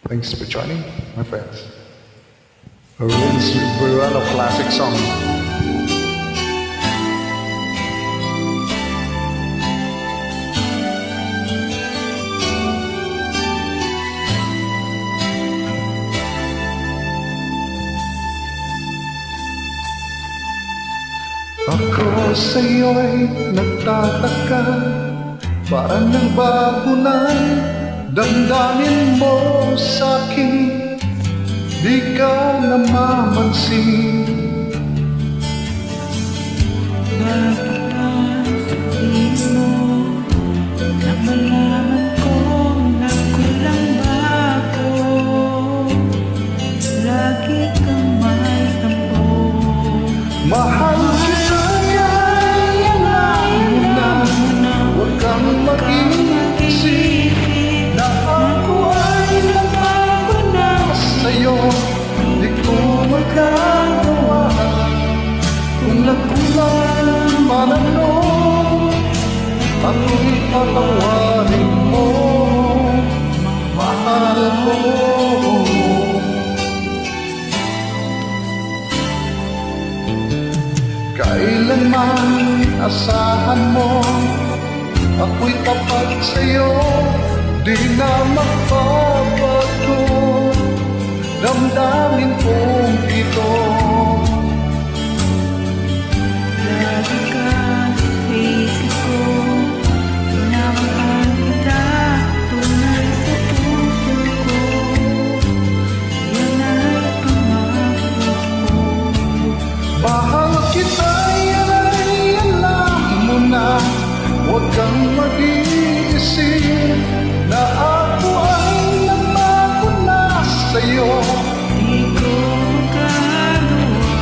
Thanks for joining, my friends. A Vince Buruano classic song. Ako sa'yo'y nagtataka, parang nagbago na damdamin mo sa'kin, di ka namamansin. Bakit ba sabihin mo na malaman ko na kulang ba ako? Lagi kang may tampo. Mahal kita, yan lang muna. Huwag kang mag-iisip na ako ay nagbago na sa'yo. Di ko magagawa kung nagkulang man ano. Ako'y patawarin mo, mahal ko. Kailanman asahan mo, ako'y tapat sa'yo, di na magbabago damdamin kong ito. Lagi ka sa isip ko, pinapakal kita tunay sa puso ko. Yan ay pangako ko. Mahal kita, yan ay alam mo na. Huwag kang mag-iisip na ako ay nagbago na sa'yo. Di ko magagawa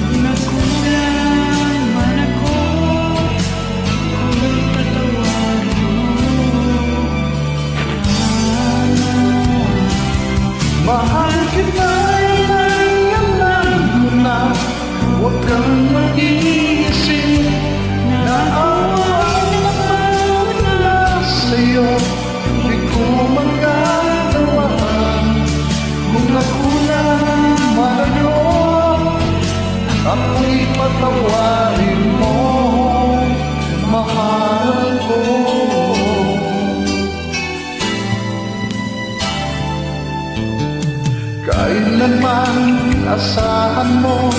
kung nagkulang man ako. Ako'y patawarin mo sana. Mahal kita, yan ay alam mo na. Huwag kang mag-iisip na ako ay nagbago na sa'yo. Di ko magagawa kung nakulang man ano. Ako'y patawarin mo, mahal ko. Kailanman asahan mo,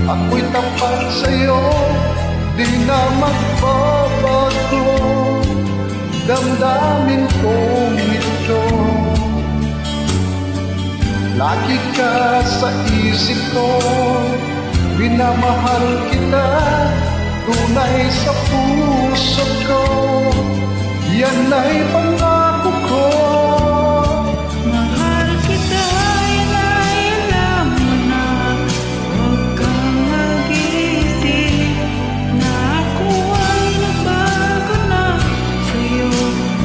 ako'y tapat sa'yo, di na magbabago damdamin kong ito. Lagi ka sa isip ko, minamahal kita tunay sa puso ko. Yan ay pangako ko. Mahal kita, yan ay alam mo na. Huwag kang mag-iisip na ako ay nagbago na sa'yo.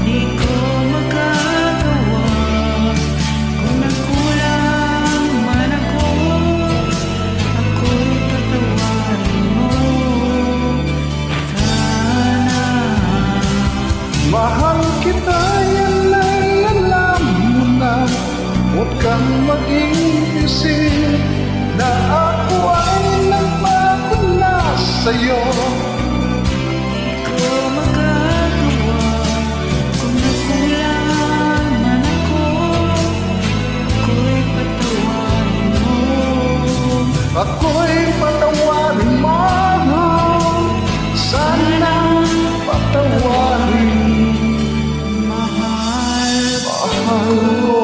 Di ko magagawa kung nagkulang man ako. Ako'y patawarin mo sana. Mahal kita, yan ay alam mo na. Huwag kang mag-iisip na ako ay nagbago na sa'yo. Di ko magagawa kung nagkulang man ako. Ako'y patawarin mo Ako'y patawarin mo, sana patawarin mahal. mahal ko.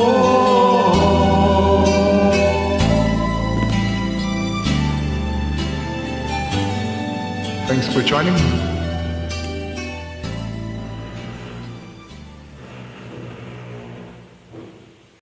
Thanks for joining me.